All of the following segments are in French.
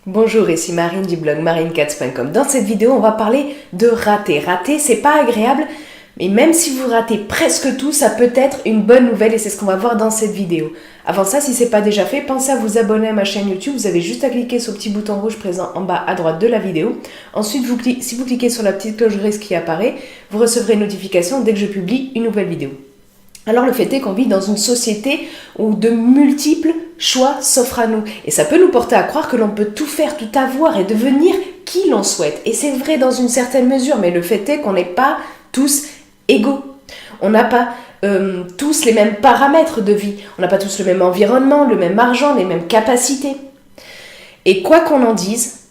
Bonjour, ici Marine du blog marinecats.com. Dans cette vidéo, on va parler de rater. Rater, c'est pas agréable, mais même si vous ratez presque tout, ça peut être une bonne nouvelle et c'est ce qu'on va voir dans cette vidéo. Avant ça, si c'est pas déjà fait, pensez à vous abonner à ma chaîne YouTube. Vous avez juste à cliquer sur le petit bouton rouge présent en bas à droite de la vidéo. Ensuite, si vous cliquez sur la petite cloche grise qui apparaît, vous recevrez une notification dès que je publie une nouvelle vidéo. Alors le fait est qu'on vit dans une société où de multiples choix s'offrent à nous. Et ça peut nous porter à croire que l'on peut tout faire, tout avoir et devenir qui l'on souhaite. Et c'est vrai dans une certaine mesure, mais le fait est qu'on n'est pas tous égaux. On n'a pas tous les mêmes paramètres de vie. On n'a pas tous le même environnement, le même argent, les mêmes capacités. Et quoi qu'on en dise,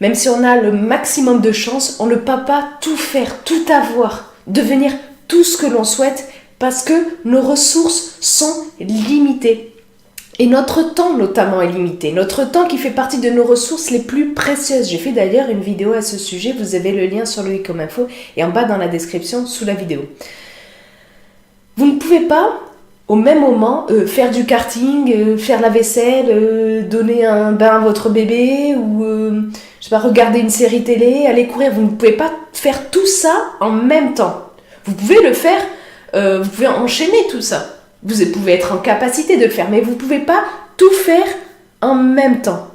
même si on a le maximum de chance, on ne peut pas tout faire, tout avoir, devenir tout ce que l'on souhaite, parce que nos ressources sont limitées. Et notre temps notamment est limité. Notre temps qui fait partie de nos ressources les plus précieuses. J'ai fait d'ailleurs une vidéo à ce sujet. Vous avez le lien sur le i comme info et en bas dans la description sous la vidéo. Vous ne pouvez pas au même moment faire du karting, faire la vaisselle, donner un bain à votre bébé ou je sais pas, regarder une série télé, aller courir. Vous ne pouvez pas faire tout ça en même temps. Vous pouvez le faire. Vous pouvez enchaîner tout ça. Vous pouvez être en capacité de le faire, mais vous ne pouvez pas tout faire en même temps.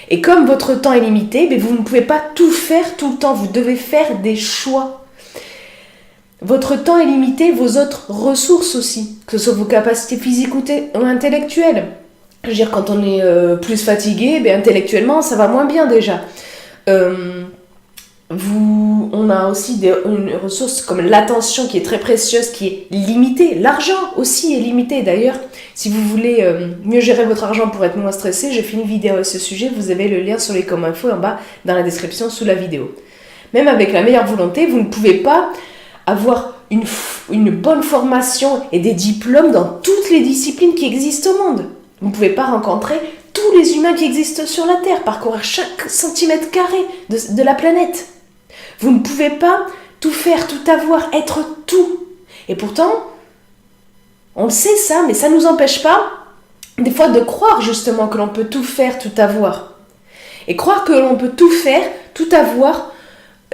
Et comme votre temps est limité, vous ne pouvez pas tout faire tout le temps. Vous devez faire des choix. Votre temps est limité, vos autres ressources aussi, que ce soit vos capacités physiques ou intellectuelles. Je veux dire, quand on est plus fatigué, intellectuellement, ça va moins bien déjà. On a aussi une ressource comme l'attention qui est très précieuse, qui est limitée. L'argent aussi est limité. D'ailleurs, si vous voulez mieux gérer votre argent pour être moins stressé, j'ai fait une vidéo à ce sujet. Vous avez le lien sur les comme info en bas dans la description sous la vidéo. Même avec la meilleure volonté, vous ne pouvez pas avoir une bonne formation et des diplômes dans toutes les disciplines qui existent au monde. Vous ne pouvez pas rencontrer tous les humains qui existent sur la Terre, parcourir chaque centimètre carré de la planète. Vous ne pouvez pas tout faire, tout avoir, être tout. Et pourtant, on le sait ça, mais ça ne nous empêche pas, des fois, de croire justement que l'on peut tout faire, tout avoir. Et croire que l'on peut tout faire, tout avoir,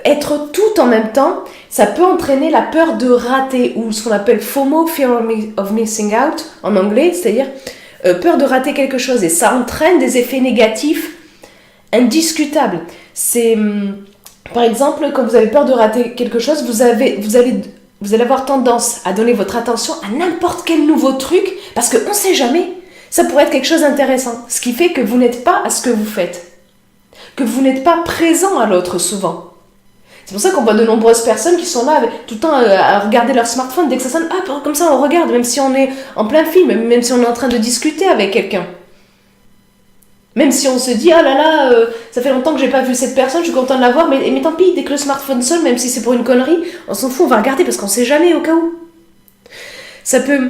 être tout en même temps, ça peut entraîner la peur de rater, ou ce qu'on appelle FOMO, Fear of Missing Out, en anglais, c'est-à-dire peur de rater quelque chose. Et ça entraîne des effets négatifs indiscutables. C'est... Par exemple, quand vous avez peur de rater quelque chose, vous allez avoir tendance à donner votre attention à n'importe quel nouveau truc, parce qu'on ne sait jamais, ça pourrait être quelque chose d'intéressant. Ce qui fait que vous n'êtes pas à ce que vous faites, que vous n'êtes pas présent à l'autre souvent. C'est pour ça qu'on voit de nombreuses personnes qui sont là tout le temps à regarder leur smartphone. Dès que ça sonne, comme ça on regarde, même si on est en plein film, même si on est en train de discuter avec quelqu'un. Même si on se dit, ah là là, ça fait longtemps que j'ai pas vu cette personne, je suis content de la voir, mais tant pis, dès que le smartphone sonne, même si c'est pour une connerie, on s'en fout, on va regarder parce qu'on sait jamais au cas où. Ça peut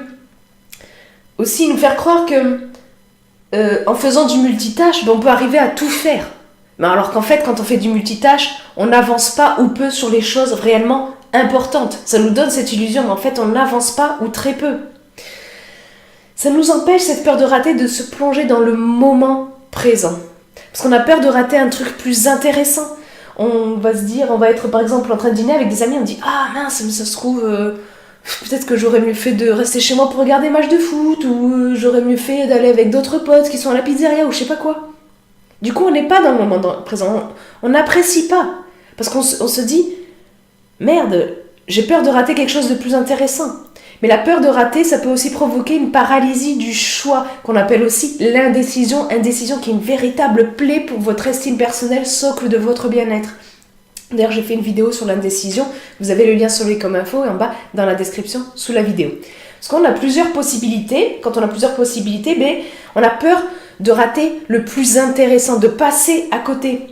aussi nous faire croire que en faisant du multitâche, on peut arriver à tout faire. Mais alors qu'en fait, quand on fait du multitâche, on n'avance pas ou peu sur les choses réellement importantes. Ça nous donne cette illusion, mais en fait, on n'avance pas ou très peu. Ça nous empêche, cette peur de rater, de se plonger dans le moment présent. Parce qu'on a peur de rater un truc plus intéressant. On va se dire, on va être par exemple en train de dîner avec des amis, on dit, ah mince, mais ça se trouve, peut-être que j'aurais mieux fait de rester chez moi pour regarder un match de foot, ou j'aurais mieux fait d'aller avec d'autres potes qui sont à la pizzeria, ou je sais pas quoi. Du coup, on n'est pas dans le moment présent, on n'apprécie pas. Parce qu'on se dit, merde, j'ai peur de rater quelque chose de plus intéressant. Mais la peur de rater, ça peut aussi provoquer une paralysie du choix, qu'on appelle aussi l'indécision. Indécision qui est une véritable plaie pour votre estime personnelle, socle de votre bien-être. D'ailleurs, j'ai fait une vidéo sur l'indécision. Vous avez le lien sur les comme info et en bas dans la description sous la vidéo. Parce qu'on a plusieurs possibilités. Quand on a plusieurs possibilités, on a peur de rater le plus intéressant, de passer à côté.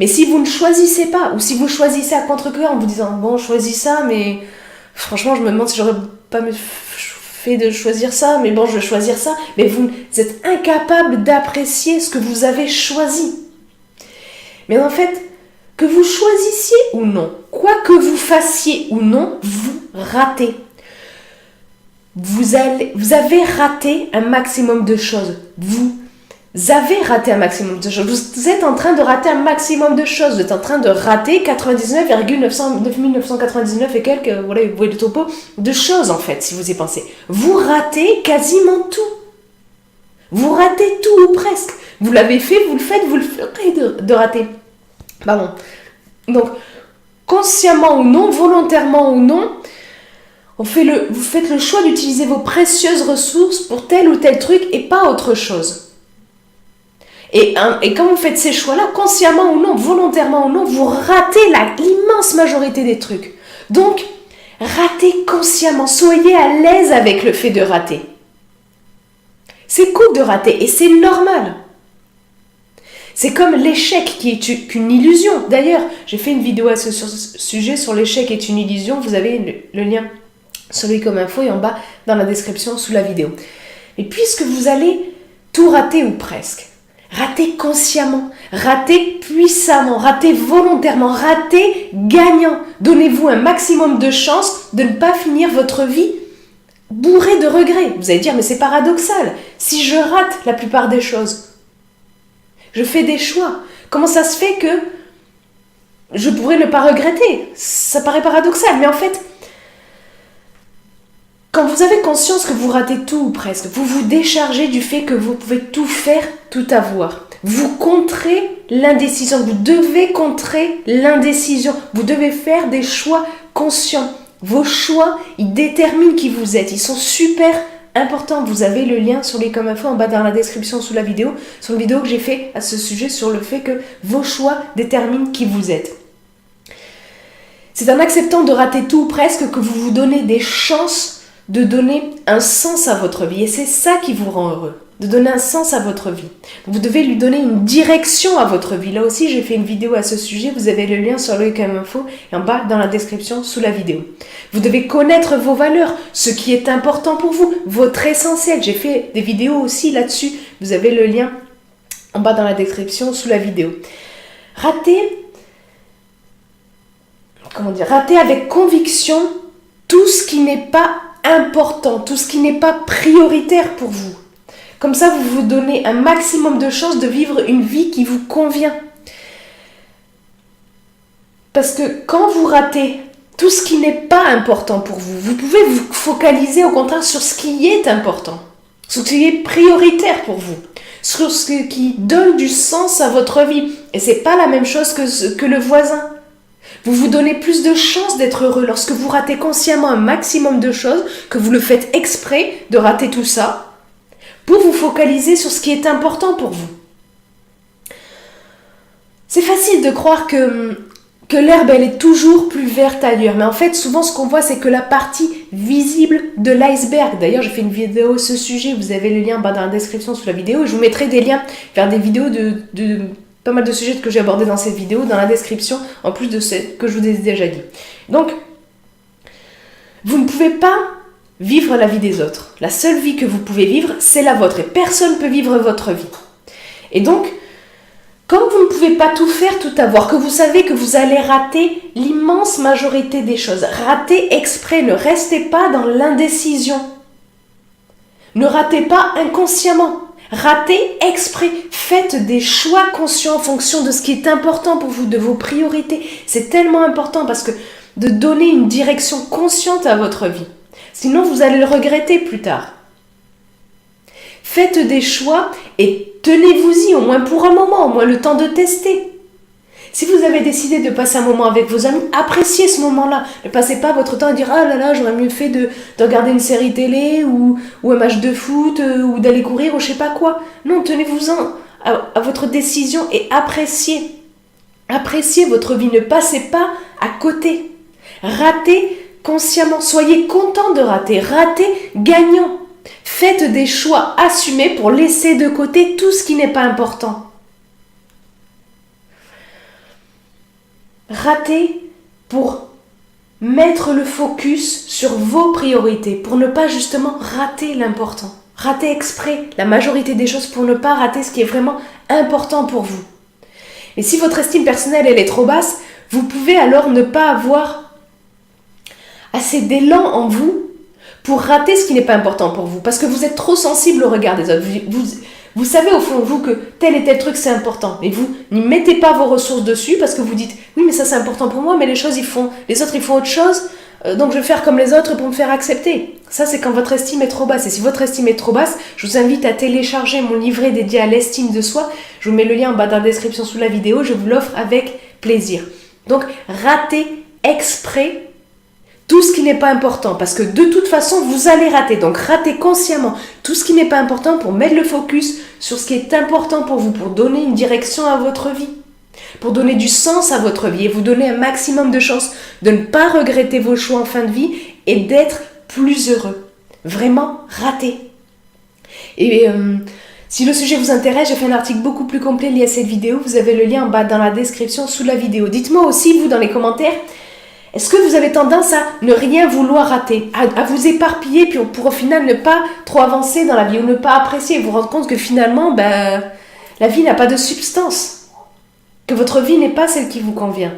Mais si vous ne choisissez pas, ou si vous choisissez à contre-cœur en vous disant, bon, je choisis ça, mais... Franchement, je me demande si j'aurais pas fait de choisir ça, mais bon, je vais choisir ça. Mais vous êtes incapable d'apprécier ce que vous avez choisi. Mais en fait, que vous choisissiez ou non, quoi que vous fassiez ou non, vous ratez. Vous avez raté un maximum de choses. Vous avez raté un maximum de choses. Vous êtes en train de rater un maximum de choses. Vous êtes en train de rater 99,999 et quelques, voilà, vous voyez le topo, de choses en fait, si vous y pensez. Vous ratez quasiment tout. Vous ratez tout ou presque. Vous l'avez fait, vous le faites, vous le ferez de rater. Pardon. Donc, consciemment ou non, volontairement ou non, vous faites le choix d'utiliser vos précieuses ressources pour tel ou tel truc et pas autre chose. Et quand vous faites ces choix-là, consciemment ou non, volontairement ou non, vous ratez l'immense majorité des trucs. Donc, ratez consciemment, soyez à l'aise avec le fait de rater. C'est cool de rater et c'est normal. C'est comme l'échec qui est qu'une illusion. D'ailleurs, j'ai fait une vidéo à ce sujet sur l'échec est une illusion. Vous avez le lien sur les comme info et en bas dans la description sous la vidéo. Et puisque vous allez tout rater ou presque, rater consciemment, rater puissamment, rater volontairement, rater gagnant, donnez-vous un maximum de chances de ne pas finir votre vie bourré de regrets. Vous allez dire, mais c'est paradoxal. Si je rate la plupart des choses, je fais des choix. Comment ça se fait que je pourrais ne pas regretter? Ça paraît paradoxal, mais en fait, quand vous avez conscience que vous ratez tout ou presque, vous vous déchargez du fait que vous pouvez tout faire, tout avoir. Vous contrez l'indécision. Vous devez contrer l'indécision. Vous devez faire des choix conscients. Vos choix, ils déterminent qui vous êtes. Ils sont super importants. Vous avez le lien sur les comme info en bas dans la description sous la vidéo, sur une vidéo que j'ai fait à ce sujet sur le fait que vos choix déterminent qui vous êtes. C'est en acceptant de rater tout ou presque que vous vous donnez des chances de donner un sens à votre vie. Et c'est ça qui vous rend heureux, de donner un sens à votre vie. Vous devez lui donner une direction à votre vie. Là aussi, j'ai fait une vidéo à ce sujet. Vous avez le lien sur le comme info et en bas dans la description sous la vidéo. Vous devez connaître vos valeurs, ce qui est important pour vous, votre essentiel. J'ai fait des vidéos aussi là-dessus. Vous avez le lien en bas dans la description sous la vidéo. Ratez avec conviction tout ce qui n'est pas important, tout ce qui n'est pas prioritaire pour vous. Comme ça, vous vous donnez un maximum de chances de vivre une vie qui vous convient. Parce que quand vous ratez tout ce qui n'est pas important pour vous, vous pouvez vous focaliser au contraire sur ce qui est important, sur ce qui est prioritaire pour vous, sur ce qui donne du sens à votre vie. Et c'est pas la même chose que le voisin. Vous vous donnez plus de chances d'être heureux lorsque vous ratez consciemment un maximum de choses, que vous le faites exprès de rater tout ça, pour vous focaliser sur ce qui est important pour vous. C'est facile de croire que l'herbe, elle est toujours plus verte ailleurs. Mais en fait, souvent, ce qu'on voit, c'est que la partie visible de l'iceberg. D'ailleurs, j'ai fait une vidéo à ce sujet. Vous avez le lien dans la description sous la vidéo. Et je vous mettrai des liens vers des vidéos de pas mal de sujets que j'ai abordés dans cette vidéo, dans la description, en plus de ce que je vous ai déjà dit. Donc, vous ne pouvez pas vivre la vie des autres. La seule vie que vous pouvez vivre, c'est la vôtre. Et personne ne peut vivre votre vie. Et donc, comme vous ne pouvez pas tout faire, tout avoir, que vous savez que vous allez rater l'immense majorité des choses, ratez exprès, ne restez pas dans l'indécision. Ne ratez pas inconsciemment. Ratez exprès. Faites des choix conscients en fonction de ce qui est important pour vous, de vos priorités. C'est tellement important parce que de donner une direction consciente à votre vie. Sinon, vous allez le regretter plus tard. Faites des choix et tenez-vous-y au moins pour un moment, au moins le temps de tester. Si vous avez décidé de passer un moment avec vos amis, appréciez ce moment-là. Ne passez pas votre temps à dire « Ah là là, j'aurais mieux fait de regarder une série télé ou un match de foot ou d'aller courir ou je sais pas quoi. » Non, tenez-vous-en à votre décision et appréciez. Appréciez votre vie, ne passez pas à côté. Ratez consciemment, soyez content de rater, ratez gagnant. Faites des choix assumés pour laisser de côté tout ce qui n'est pas important. Ratez pour mettre le focus sur vos priorités, pour ne pas justement rater l'important. Ratez exprès la majorité des choses pour ne pas rater ce qui est vraiment important pour vous. Et si votre estime personnelle elle est trop basse, vous pouvez alors ne pas avoir assez d'élan en vous pour rater ce qui n'est pas important pour vous, parce que vous êtes trop sensible au regard des autres. Vous savez au fond de vous que tel et tel truc c'est important, mais vous n'y mettez pas vos ressources dessus parce que vous dites oui mais ça c'est important pour moi, mais les autres ils font autre chose, donc je vais faire comme les autres pour me faire accepter. Ça c'est quand votre estime est trop basse. Et si votre estime est trop basse, je vous invite à télécharger mon livret dédié à l'estime de soi. Je vous mets le lien en bas dans la description sous la vidéo, je vous l'offre avec plaisir. Donc ratez exprès tout ce qui n'est pas important, parce que de toute façon, vous allez rater. Donc, ratez consciemment tout ce qui n'est pas important pour mettre le focus sur ce qui est important pour vous, pour donner une direction à votre vie, pour donner du sens à votre vie et vous donner un maximum de chances de ne pas regretter vos choix en fin de vie et d'être plus heureux. Vraiment, ratez. Et si le sujet vous intéresse, j'ai fait un article beaucoup plus complet lié à cette vidéo. Vous avez le lien en bas dans la description sous la vidéo. Dites-moi aussi, vous, dans les commentaires, est-ce que vous avez tendance à ne rien vouloir rater, à vous éparpiller, puis pour au final ne pas trop avancer dans la vie ou ne pas apprécier, vous rendre compte que finalement, la vie n'a pas de substance, que votre vie n'est pas celle qui vous convient.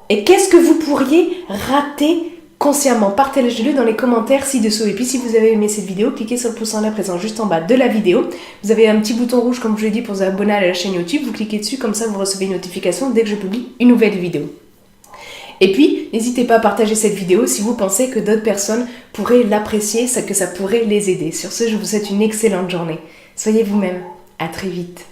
Et qu'est-ce que vous pourriez rater consciemment? Partagez-le dans les commentaires ci-dessous. Et puis si vous avez aimé cette vidéo, cliquez sur le pouce en l'air présent juste en bas de la vidéo. Vous avez un petit bouton rouge, comme je vous l'ai dit, pour vous abonner à la chaîne YouTube. Vous cliquez dessus, comme ça vous recevez une notification dès que je publie une nouvelle vidéo. Et puis, n'hésitez pas à partager cette vidéo si vous pensez que d'autres personnes pourraient l'apprécier, que ça pourrait les aider. Sur ce, je vous souhaite une excellente journée. Soyez vous-même. À très vite.